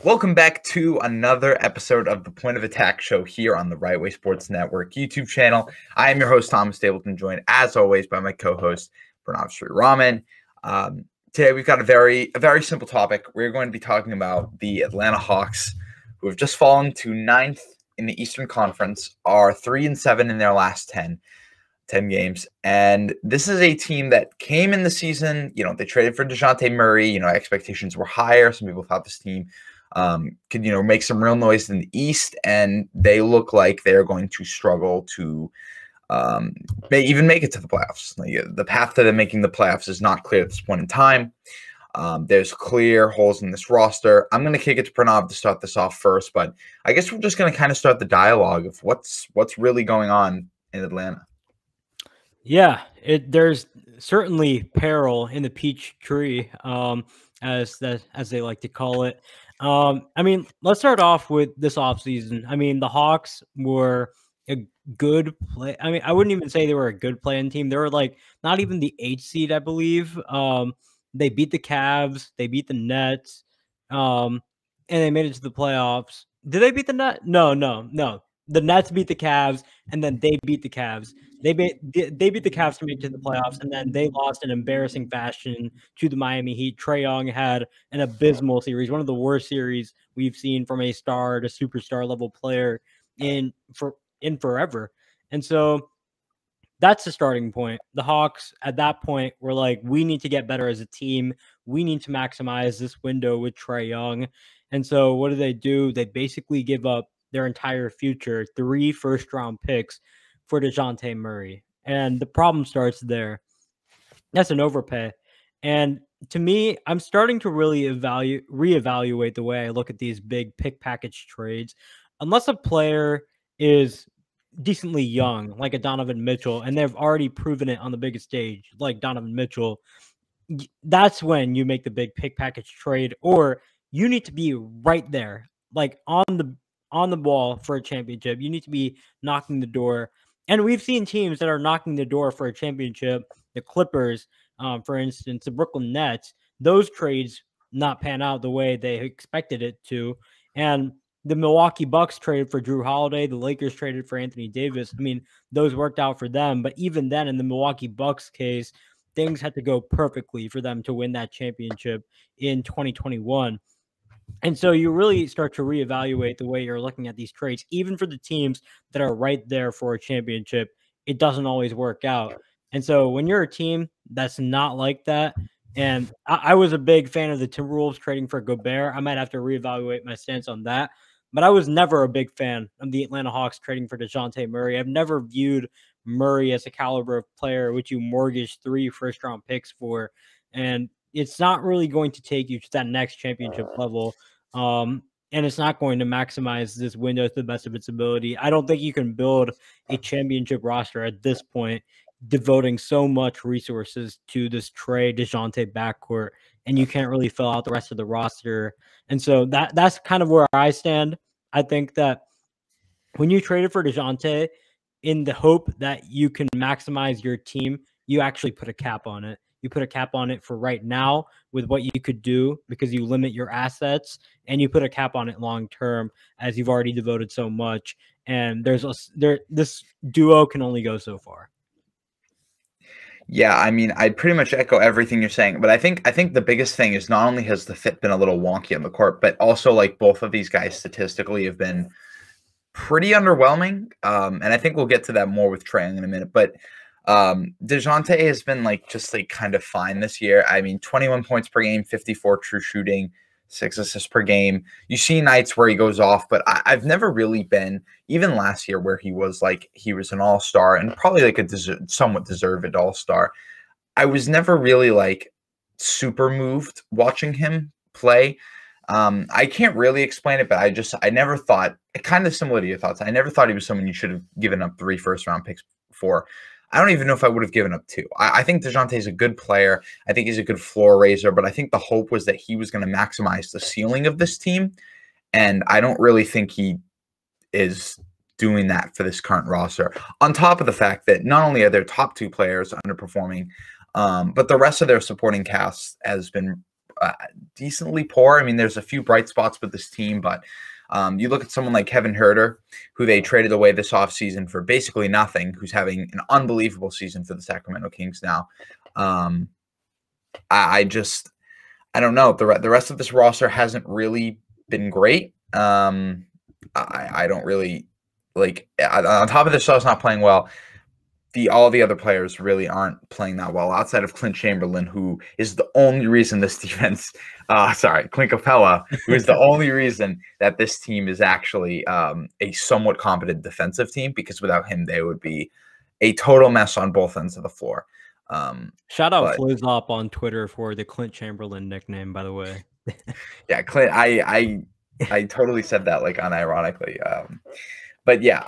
Welcome back to another episode of the Point of Attack show here on the Right Way Sports Network YouTube channel. I am your host, Thomas Stapleton, joined as always by my co-host, Pranav Sriraman. Today we've got a very simple topic. We're going to be talking about the Atlanta Hawks, who have just fallen to ninth in the Eastern Conference, are 3-7 in their last 10 games. And this is a team that came in the season, they traded for DeJounte Murray. Expectations were higher. Some people thought this team could, make some real noise in the East, and they look like they're going to struggle to even make it to the playoffs. The path to them making the playoffs is not clear at this point in time. There's clear holes in this roster. I'm going to kick it to Pranav to start this off first, but I guess we're just going to kind of start the dialogue of what's really going on in Atlanta. Yeah, there's certainly peril in the peach tree, as they like to call it. Let's start off with this offseason. The Hawks were a good play. I wouldn't even say they were a good playing team. They were like not even the 8th seed, I believe. They beat the Cavs, they beat the Nets, and they made it to the playoffs. Did they beat the Nets? No. The Nets beat the Cavs, and then they beat the Cavs. They beat the Cavs to make it to the playoffs, and then they lost in embarrassing fashion to the Miami Heat. Trae Young had an abysmal series, one of the worst series we've seen from a star to superstar level player in forever. And so that's the starting point. The Hawks at that point were like, we need to get better as a team. We need to maximize this window with Trae Young. And so what do? They basically give up their entire future, 3 first-round picks for DeJounte Murray. And the problem starts there. That's an overpay. And to me, I'm starting to really reevaluate the way I look at these big pick package trades. Unless a player is decently young, like a Donovan Mitchell, and they've already proven it on the biggest stage, like Donovan Mitchell, that's when you make the big pick package trade, or you need to be right there, like on the ball for a championship. You need to be knocking the door. And we've seen teams that are knocking the door for a championship, the Clippers, for instance, the Brooklyn Nets, those trades not pan out the way they expected it to. And the Milwaukee Bucks traded for Drew Holiday. The Lakers traded for Anthony Davis. Those worked out for them. But even then, in the Milwaukee Bucks case, things had to go perfectly for them to win that championship in 2021. And so you really start to reevaluate the way you're looking at these trades. Even for the teams that are right there for a championship, it doesn't always work out. And so when you're a team that's not like that, and I was a big fan of the Timberwolves trading for Gobert, I might have to reevaluate my stance on that. But I was never a big fan of the Atlanta Hawks trading for DeJounte Murray. I've never viewed Murray as a caliber of player which you mortgage 3 first-round picks for. And it's not really going to take you to that next championship level. And it's not going to maximize this window to the best of its ability. I don't think you can build a championship roster at this point, devoting so much resources to this Trae DeJounte backcourt, and you can't really fill out the rest of the roster. And so that's kind of where I stand. I think that when you traded for DeJounte in the hope that you can maximize your team, you actually put a cap on it. You put a cap on it for right now with what you could do because you limit your assets, and you put a cap on it long term as you've already devoted so much. And this duo can only go so far. Yeah, I pretty much echo everything you're saying, but I think the biggest thing is not only has the fit been a little wonky on the court, but also like both of these guys statistically have been pretty underwhelming. And I think we'll get to that more with Trae in a minute, but DeJounte has been just kind of fine this year. 21 points per game, 54 true shooting, 6 assists per game. You see nights where he goes off, but I've never really been, even last year where he was an all-star and probably a somewhat deserved all-star. I was never really super moved watching him play. I can't really explain it, but I never thought, kind of similar to your thoughts, I never thought he was someone you should have given up 3 first-round picks for. I don't even know if I would have given up 2. I think DeJounte is a good player. I think he's a good floor raiser, but I think the hope was that he was going to maximize the ceiling of this team, and I don't really think he is doing that for this current roster. On top of the fact that not only are their top 2 players underperforming, but the rest of their supporting cast has been decently poor. I mean, there's a few bright spots with this team, but you look at someone like Kevin Herter, who they traded away this offseason for basically nothing, who's having an unbelievable season for the Sacramento Kings now. I don't know. The rest of this roster hasn't really been great. I don't really like. On top of this, Shaw's not playing well. All the other players really aren't playing that well outside of Clint Chamberlain, who is the only reason this defense. Clint Capella, who is the only reason that this team is actually a somewhat competent defensive team. Because without him, they would be a total mess on both ends of the floor. Shout out Flizzop on Twitter for the Clint Chamberlain nickname, by the way. Yeah, Clint. I totally said that like unironically. But yeah,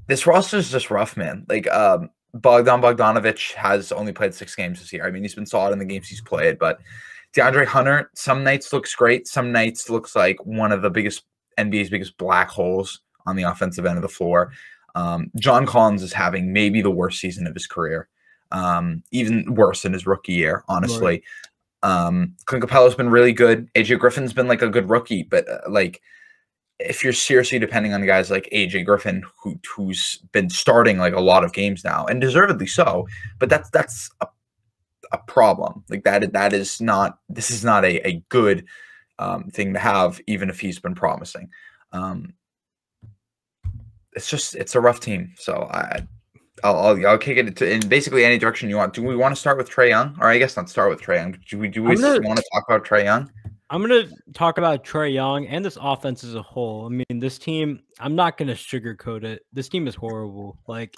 this roster is just rough, man. Like Bogdan Bogdanovic has only played 6 games this year. I mean, he's been solid in the games he's played, but DeAndre Hunter some nights looks great, some nights looks like one of the NBA's biggest black holes on the offensive end of the floor. John Collins is having maybe the worst season of his career, even worse than his rookie year, honestly. Right. Clint Capella's been really good. AJ Griffin's been like a good rookie, but like if you're seriously depending on guys like AJ Griffin, who's been starting like a lot of games now, and deservedly so, but that's a problem. Like that is not. This is not a good thing to have, even if he's been promising. It's a rough team. So I'll kick it in basically any direction you want. Do we want to start with Trae Young, or I guess not start with Trae Young? Do we want to talk about Trae Young? I'm going to talk about Trae Young and this offense as a whole. I mean, this team, I'm not going to sugarcoat it. This team is horrible. Like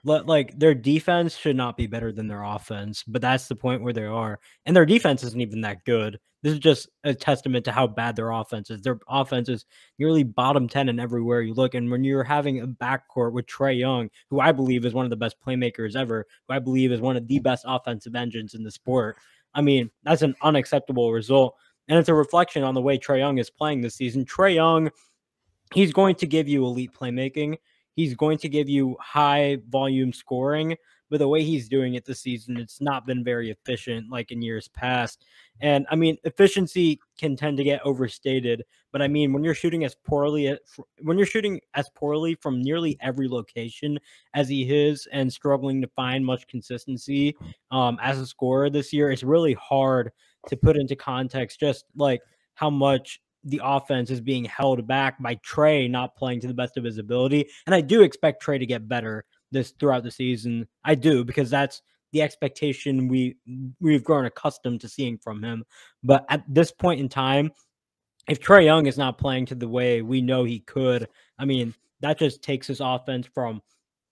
their defense should not be better than their offense, but that's the point where they are. And their defense isn't even that good. This is just a testament to how bad their offense is. Their offense is nearly bottom 10 in everywhere you look. And when you're having a backcourt with Trae Young, who I believe is one of the best playmakers ever, who I believe is one of the best offensive engines in the sport, I mean, that's an unacceptable result. And it's a reflection on the way Trae Young is playing this season. Trae Young, he's going to give you elite playmaking. He's going to give you high volume scoring, but the way he's doing it this season, it's not been very efficient like in years past. And I mean, efficiency can tend to get overstated, but I mean, when you're shooting as poorly from nearly every location as he is and struggling to find much consistency as a scorer this year, it's really hard to put into context just like how much the offense is being held back by Trae not playing to the best of his ability. And I do expect Trae to get better throughout the season. I do, because that's the expectation we've grown accustomed to seeing from him. But at this point in time, if Trae Young is not playing to the way we know he could, I mean, that just takes his offense from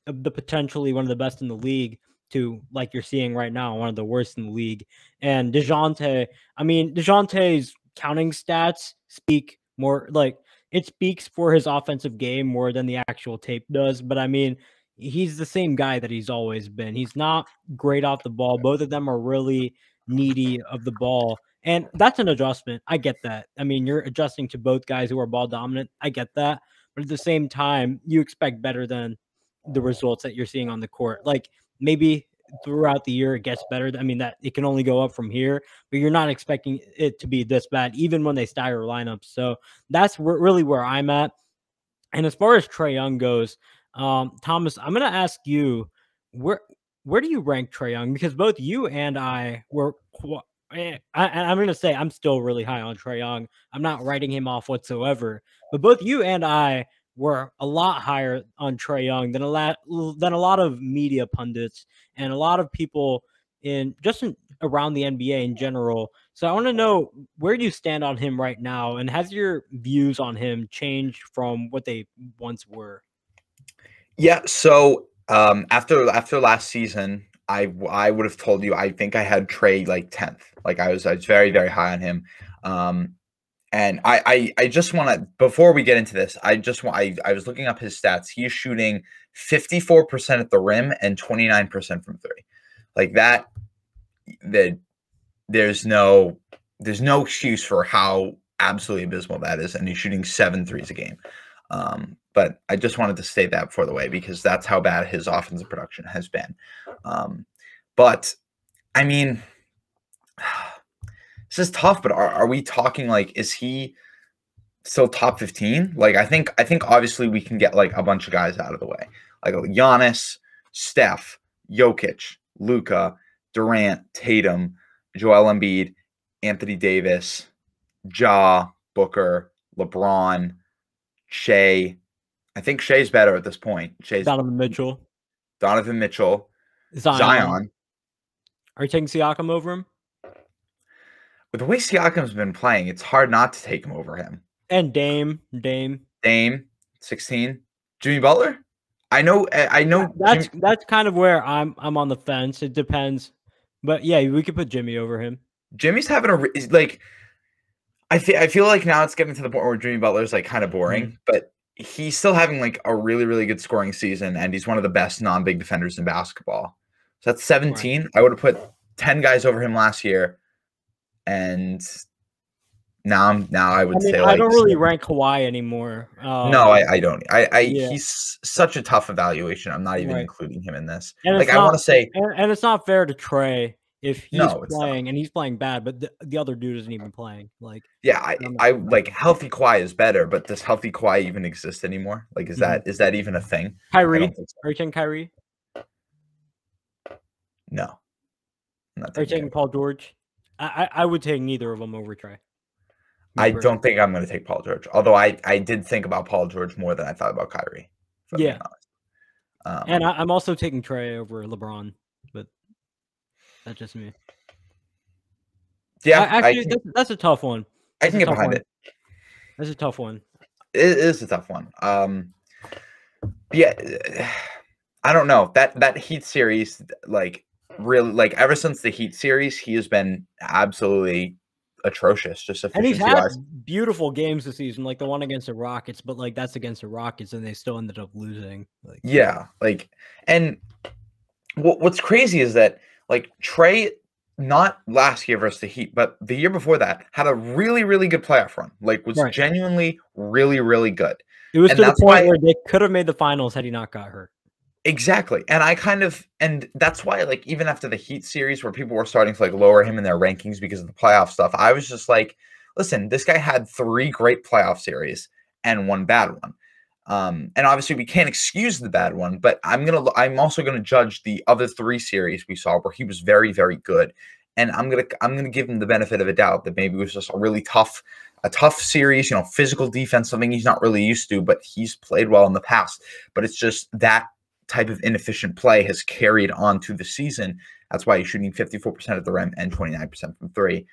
the potentially one of the best in the league to, like you're seeing right now, one of the worst in the league. And DeJounte's counting stats speak more, like it speaks for his offensive game more than the actual tape does. But I mean, he's the same guy that he's always been. He's not great off the ball. Both of them are really needy of the ball. And that's an adjustment. I get that. I mean, you're adjusting to both guys who are ball dominant. I get that. But at the same time, you expect better than the results that you're seeing on the court. Like maybe throughout the year it gets better. I mean, that it can only go up from here, but you're not expecting it to be this bad, even when they stagger lineups. So that's really where I'm at. And as far as Trae Young goes, Thomas, I'm going to ask you, where do you rank Trae Young? Because both you and I were, I'm going to say I'm still really high on Trae Young. I'm not writing him off whatsoever. But both you and I were a lot higher on Trae Young than a lot of media pundits and a lot of people around the NBA in general. So I want to know, where do you stand on him right now, and has your views on him changed from what they once were? Yeah. So after last season, I would have told you I think I had Trae like 10th. Like I was very, very high on him. And I just want to, before we get into this, I was looking up his stats. He's shooting 54% at the rim and 29% from three. Like that, there's no excuse for how absolutely abysmal that is. And he's shooting 7 threes a game. But I just wanted to state that before the way, because that's how bad his offensive production has been. But I mean, This is tough, but are we talking like, is he still top 15? Like, I think obviously we can get like a bunch of guys out of the way, like Giannis, Steph, Jokic, Luka, Durant, Tatum, Joel Embiid, Anthony Davis, Ja, Booker, LeBron, Shea. I think Shea's better at this point. Shea's Donovan Mitchell, Donovan Mitchell, Zion. Zion. Are you taking Siakam over him? With the way Siakam's been playing, it's hard not to take him over him. And Dame. Dame, 16. Jimmy Butler? I know. That's kind of where I'm on the fence. It depends. But yeah, we could put Jimmy over him. Jimmy's having like, I feel like now it's getting to the point where Jimmy Butler's like kind of boring, but he's still having like a really, really good scoring season, and he's one of the best non-big defenders in basketball. So that's 17. Right. I would have put 10 guys over him last year, and now I would say I don't really rank Kawhi anymore. No, I don't. He's such a tough evaluation. I'm not even including him in this. And like, I want to say, and it's not fair to Trey if he's playing and he's playing bad, but the other dude isn't even playing. Like, yeah, I like healthy Kawhi is better, but does healthy Kawhi even exist anymore? Like, is that even a thing? Kyrie, are you taking Kyrie? No, are you taking Paul George? I would take neither of them over Trey. I don't think I'm going to take Paul George, although I did think about Paul George more than I thought about Kyrie. Yeah, and I'm also taking Trey over LeBron, but that's just me. Yeah, actually, that's a tough one. I can get behind it. That's a tough one. It is a tough one. Yeah, I don't know that Heat series, like, really, like, ever since the Heat series, he has been absolutely atrocious. Just and he's had beautiful games this season, like the one against the Rockets, but like that's against the Rockets, and they still ended up losing. Like, yeah, like, and what's crazy is that like Trey, not last year versus the Heat, but the year before that, had a really, really good playoff run. Like, was genuinely really, really good. It was to the point where they could have made the finals had he not got hurt. Exactly. And that's why, like, even after the Heat series where people were starting to like lower him in their rankings because of the playoff stuff, I was just like, listen, this guy had 3 great playoff series and 1 bad one. And obviously we can't excuse the bad one, but I'm also gonna judge the other 3 series we saw where he was very, very good. And I'm gonna give him the benefit of a doubt that maybe it was just a tough series, physical defense, something he's not really used to, but he's played well in the past. But it's just that type of inefficient play has carried on to the season. That's why he's shooting 54% at the rim and 29% from 3.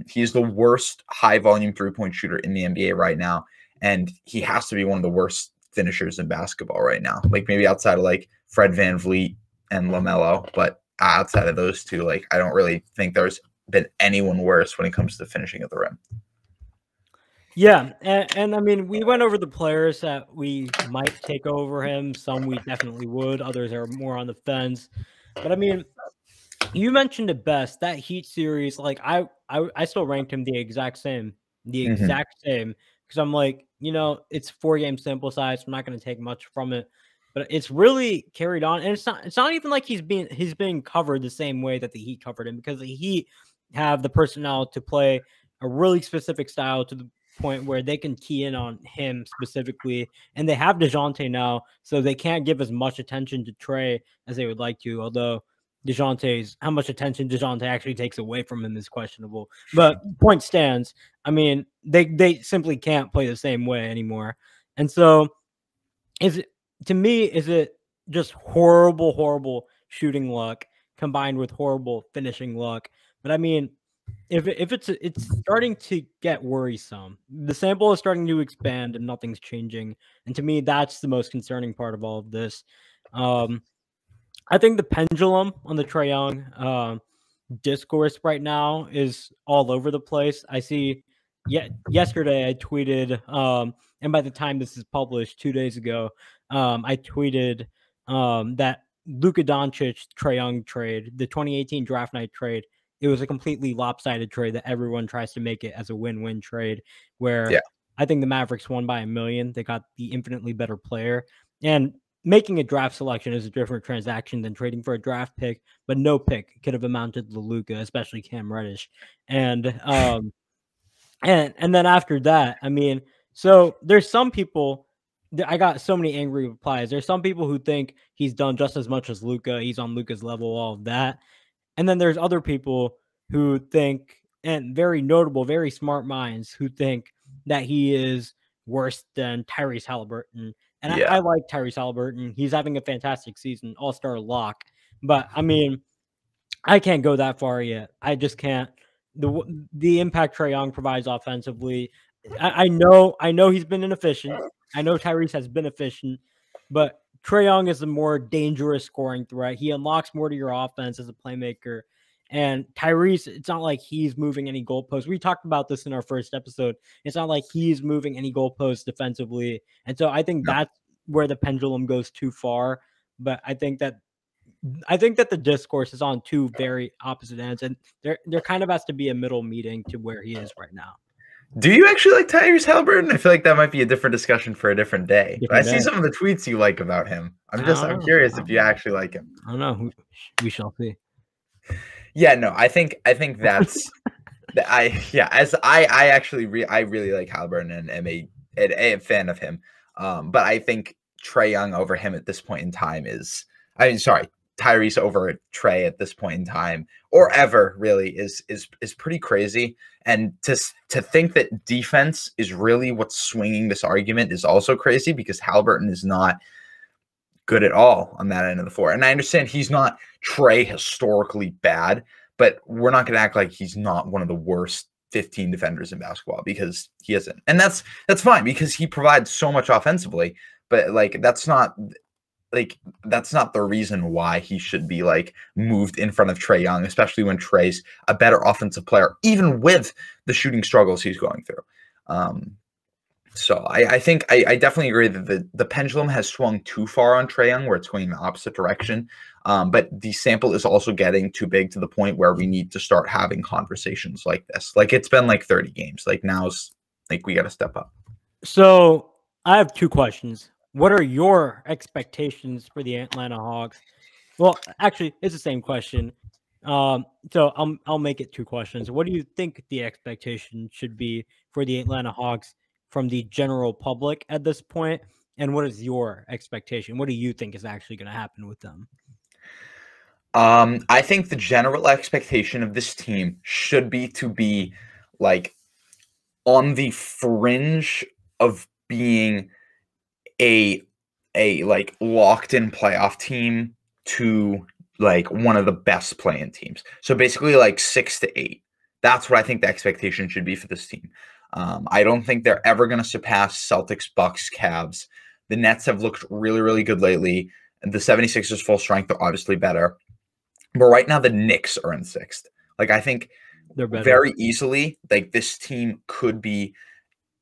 He is the worst high volume 3-point shooter in the NBA right now. And he has to be one of the worst finishers in basketball right now. Like, maybe outside of like Fred VanVleet and LaMelo, but outside of those two, like, I don't really think there's been anyone worse when it comes to finishing at the rim. Yeah, and I mean, we went over the players that we might take over him. Some we definitely would. Others are more on the fence. But I mean, you mentioned it best. That Heat series, like, I still ranked him the exact same. Because I'm like, it's 4-game sample size. I'm not going to take much from it, but it's really carried on. And it's not even like he's being covered the same way that the Heat covered him, because the Heat have the personnel to play a really specific style to the point where they can key in on him specifically, and they have DeJounte now, so they can't give as much attention to Trey as they would like to, although how much attention DeJounte actually takes away from him is questionable. But point stands. I mean, they simply can't play the same way anymore. And so is it just horrible shooting luck combined with horrible finishing luck? But I mean, if it's starting to get worrisome. The sample is starting to expand and nothing's changing. And to me, that's the most concerning part of all of this. I think the pendulum on the Trae Young discourse right now is all over the place. I see. Yesterday I tweeted, and by the time this is published, 2 days ago, I tweeted that Luka Doncic Trae Young trade, the 2018 draft night trade, it was a completely lopsided trade that everyone tries to make it as a win-win trade, where I think the Mavericks won by $1 million. They got the infinitely better player. And making a draft selection is a different transaction than trading for a draft pick, but no pick could have amounted to Luka, especially Cam Reddish. And then after that, I mean, so there's some people. I got so many angry replies. There's some people who think he's done just as much as Luka. He's on Luka's level, all of that. And then there's other people who think, and very notable, very smart minds who think that he is worse than Tyrese Halliburton. And I Yeah. like Tyrese Halliburton. He's having a fantastic season, all-star lock. But I mean, I can't go that far yet. I just can't. The impact Trae Young provides offensively, I know he's been inefficient. I know Tyrese has been efficient, but Trae Young is a more dangerous scoring threat. He unlocks more to your offense as a playmaker. And Tyrese, it's not like he's moving any goalposts. We talked about this in our first episode. It's not like he's moving any goalposts defensively. And so I think No. that's where the pendulum goes too far. But I think that the discourse is on two very opposite ends, and there kind of has to be a middle meeting to where he is right now. Do you actually like Tyrese Halliburton? I feel like that might be a different discussion for a different day. But I see some of the tweets you like about him. I'm curious if you actually like him. I don't know. We shall see. Yeah, no, I think that's I actually I really like Halliburton and am a fan of him. But I think Trae Young over him at this point in time Tyrese over Trae at this point in time or ever really is pretty crazy. And to think that defense is really what's swinging this argument is also crazy because Halliburton is not good at all on that end of the floor. And I understand he's not Trae historically bad, but we're not going to act like he's not one of the worst 15 defenders in basketball because he isn't. And that's fine because he provides so much offensively, but like that's not the reason why he should be like moved in front of Trae Young, especially when Trae's a better offensive player, even with the shooting struggles he's going through. So I think I definitely agree that the pendulum has swung too far on Trae Young where it's going in the opposite direction. But the sample is also getting too big to the point where we need to start having conversations like this. Like it's been like 30 games. Like now's like we got to step up. So I have two questions. What are your expectations for the Atlanta Hawks? Well, actually, it's the same question. So I'll make it two questions. What do you think the expectation should be for the Atlanta Hawks from the general public at this point? And what is your expectation? What do you think is actually going to happen with them? I think the general expectation of this team should be to be like on the fringe of being a like locked in playoff team to like one of the best playing teams. So basically like 6 to 8. That's what I think the expectation should be for this team. I don't think they're ever going to surpass Celtics, Bucks, Cavs. The Nets have looked really, really good lately. The 76ers full strength are obviously better. But right now the Knicks are in 6th. Like I think they're better. Very easily, like this team could be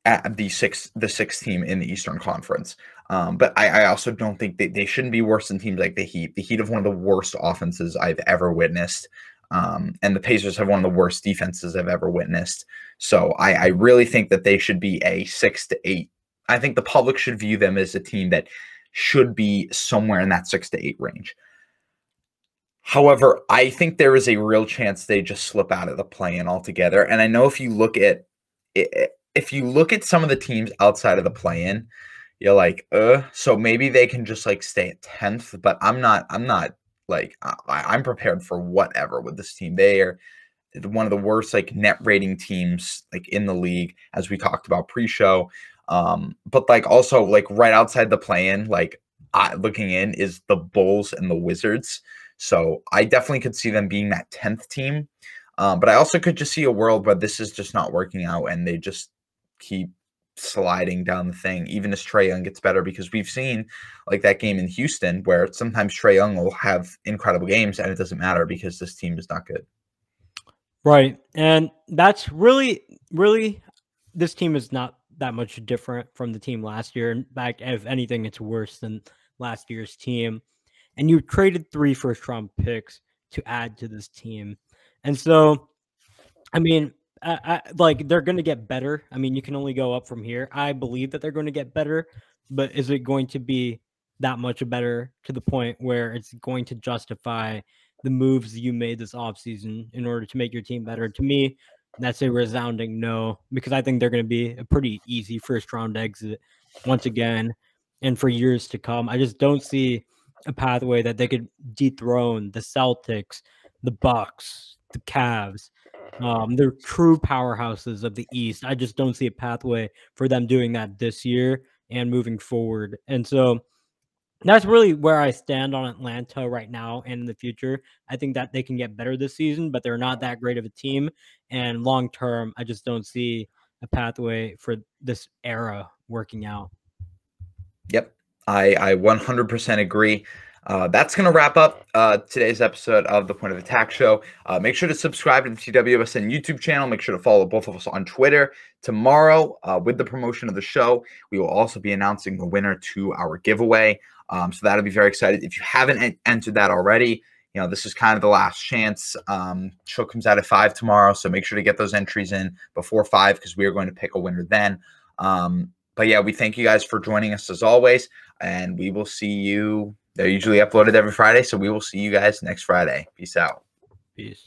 at the sixth team in the Eastern Conference. But I also don't think they shouldn't be worse than teams like the Heat. The Heat have one of the worst offenses I've ever witnessed. And the Pacers have one of the worst defenses I've ever witnessed. So I really think that they should be a 6 to 8. I think the public should view them as a team that should be somewhere in that 6 to 8 range. However, I think there is a real chance they just slip out of the play-in altogether. And I know if you look at some of the teams outside of the play-in, you're like, so maybe they can just like stay at 10th, but I'm not like I'm prepared for whatever with this team. They are one of the worst like net rating teams like in the league, as we talked about pre-show. But like also like right outside the play-in, like looking in is the Bulls and the Wizards. So I definitely could see them being that 10th team. But I also could just see a world where this is just not working out and they just keep sliding down the thing, even as Trae Young gets better, because we've seen like that game in Houston where sometimes Trae Young will have incredible games and it doesn't matter because this team is not good. Right. And that's really, this team is not that much different from the team last year. In fact, if anything, it's worse than last year's team. And you traded 3 first-round picks to add to this team. And so, I mean, like they're going to get better. I mean, you can only go up from here. I believe that they're going to get better, but is it going to be that much better to the point where it's going to justify the moves you made this offseason in order to make your team better. To me, that's a resounding no, because I think they're going to be a pretty easy first round exit once again and for years to come. I just don't see a pathway that they could dethrone the Celtics, the Bucks, the Cavs. They're true powerhouses of the East. I just don't see a pathway for them doing that this year and moving forward. And so that's really where I stand on Atlanta right now and in the future. I think that they can get better this season, but they're not that great of a team. And long term, I just don't see a pathway for this era working out. Yep, I 100% agree. That's going to wrap up today's episode of the Point of Attack Show. Make sure to subscribe to the TWSN YouTube channel. Make sure to follow both of us on Twitter. Tomorrow, with the promotion of the show, we will also be announcing the winner to our giveaway. So that'll be very excited. If you haven't entered that already, this is kind of the last chance. Show comes out at 5 tomorrow, so make sure to get those entries in before 5 because we are going to pick a winner then. But yeah, we thank you guys for joining us as always, and we will see you. They're usually uploaded every Friday, so we will see you guys next Friday. Peace out. Peace.